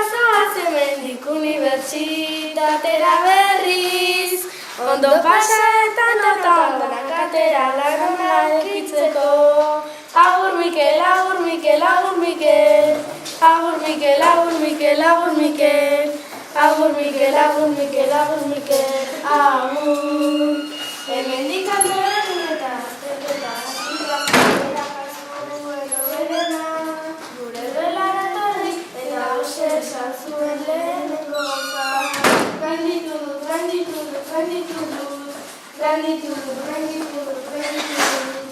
bazoaz hemendik unibertsitatera berriz. Ondo pasa eta notan atera laguna egitzeko. Agur Mikel, agur Mikel, agur Mikel. Agur Mikel, agur Mikel, agur Mikel. Agur Mikel, agur Mikel, agur Mikel. Agur. Hemendik aldoren eta azterketa. Gure belara etorri eta hause esan zuen lehenengo gauza. Gainditu dut, gainditu dut, gainditu dut. Gainditu dut, gainditu dut, gainditu dut.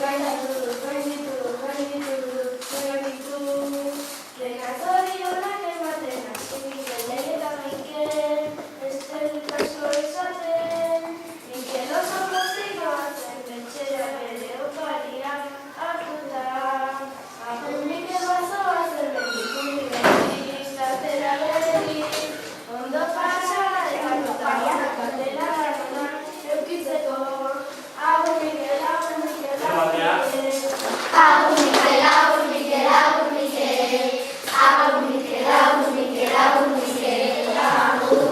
Gainditu dut, gainditu dut, gainditu dut, gainditu dut. Dena zorionak ematen hasi Mikel eta Mikel. Eskerrik asko izaten. Mikel oso pozik batzen betxera bere opariak hartuta. Agur Mikel bazoaz hemendik unibertsitatera berriz. Ondo pasa eta notanak atera laguna eukitzeko. Agur Mikel, agur Mikel, agur Mikel. Agur Mikel, agur Mikel, agur Mikel. Agur Mikel, agur Mikel, agur Mikel. Agur.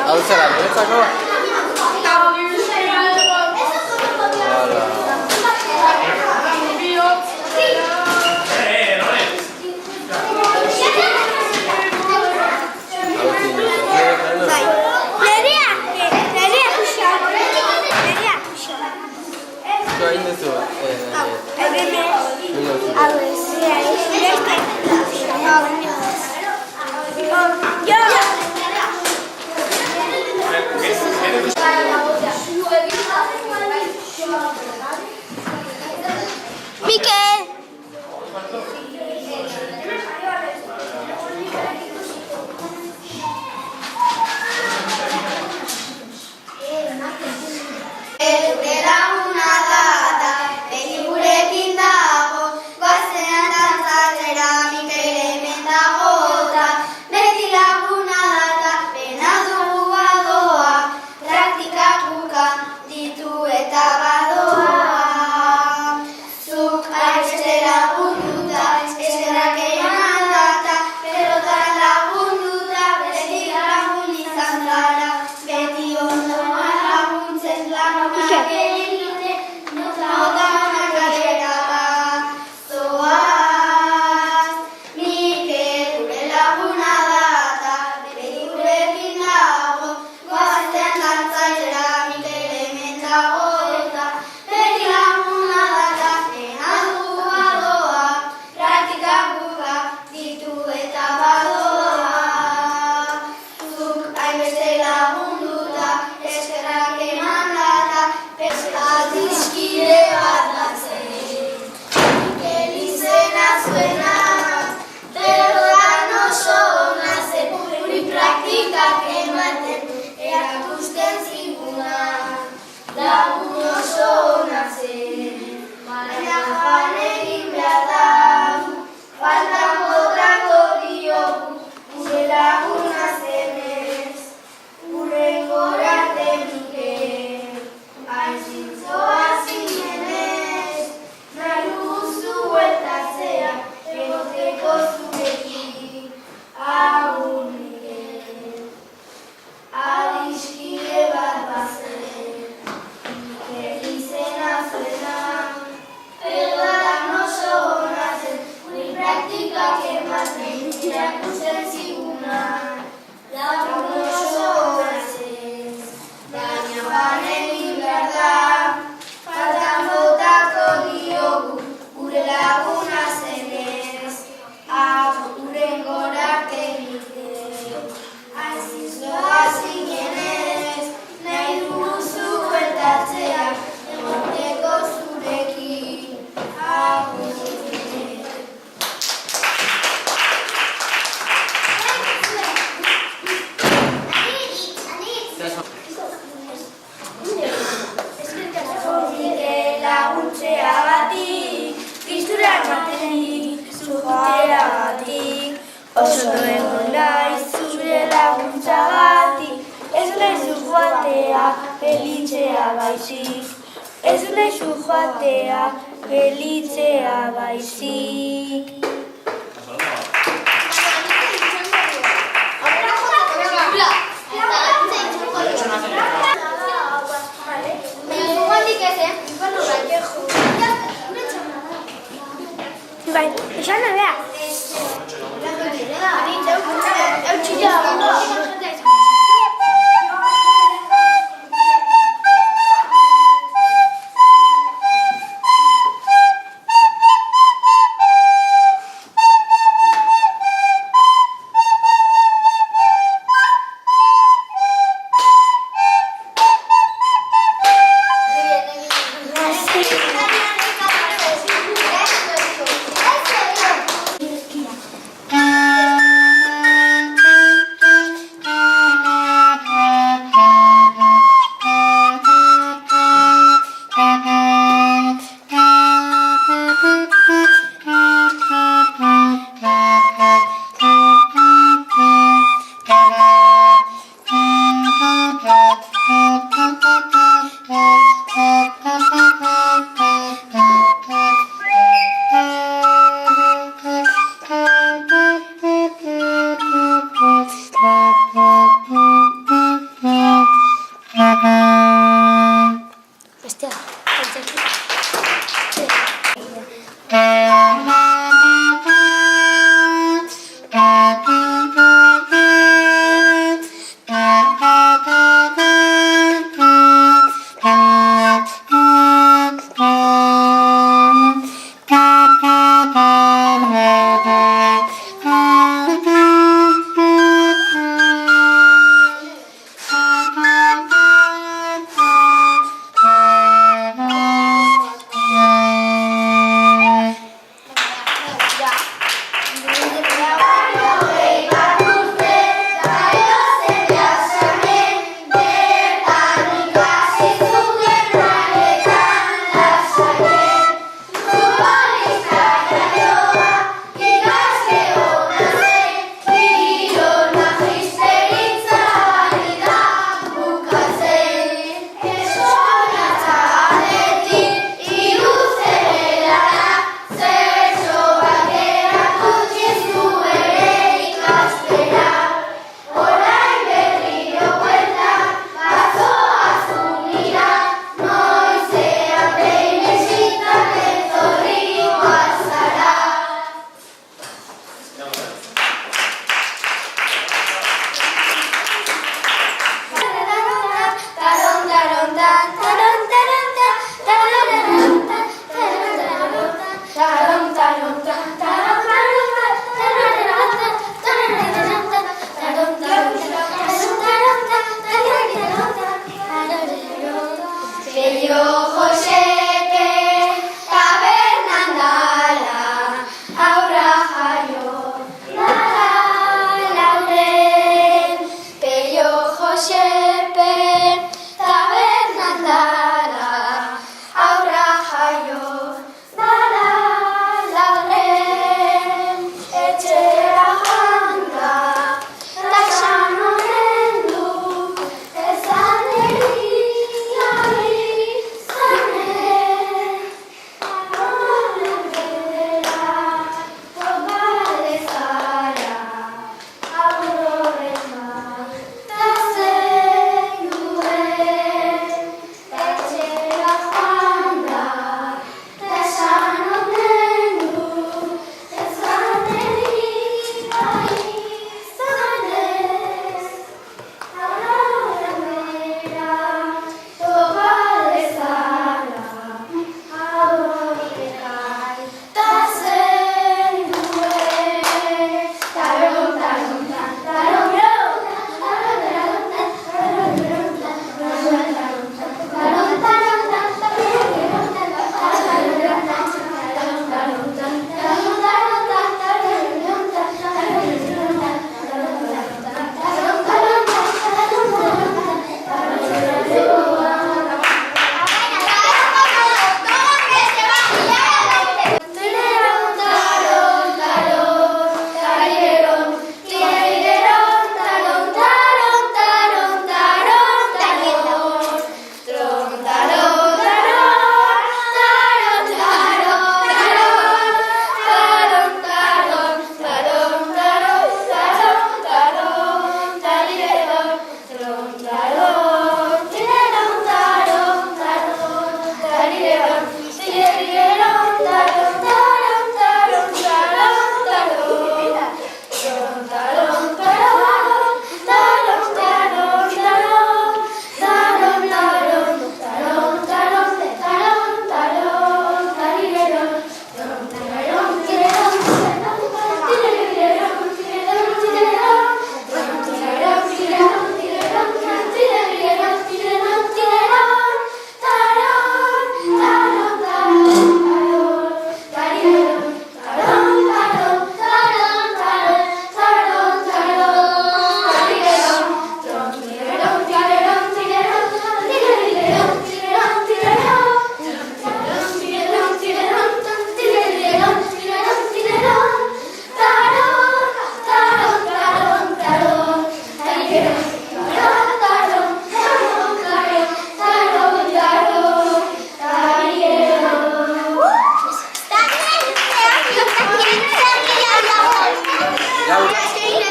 Hau zera, niretzako? Mikel! Oso egon naiz zure laguntzagatik, ez naiz zu joaten. gelitzea baizik. Ez lezu joatea, gelitzea baizik. Bai, esan da beha.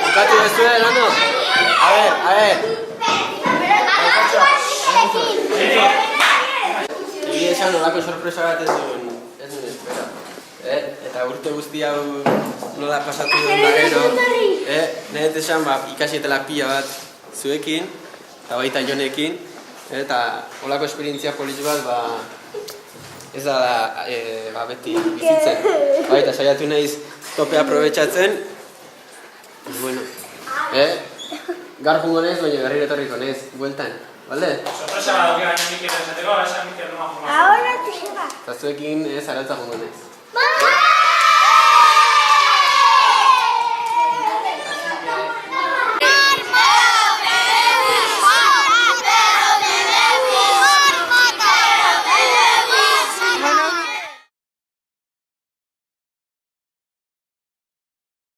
Bukatu bezue, lano? A ver. Egia esan nolako sorpresa bat ez nuen espera. Eta urte guzti hau nola pasatu duen da gero. Nahet esan ikasietela pila bat zuekin, eta baita Jonekin. Eta olako esperientzia polit bat ez da beti bizitzen. Baita saiatu nahiz tope aprobetxatzen. Bueno, gaur jungo nez, baina berriro etorriko nez, bueltan, balde? Sorpresa bat, baina Mikel esateko, esan Mikel noma jumaz. Ahora te va. Eta zuekin Zarautza jungo nez.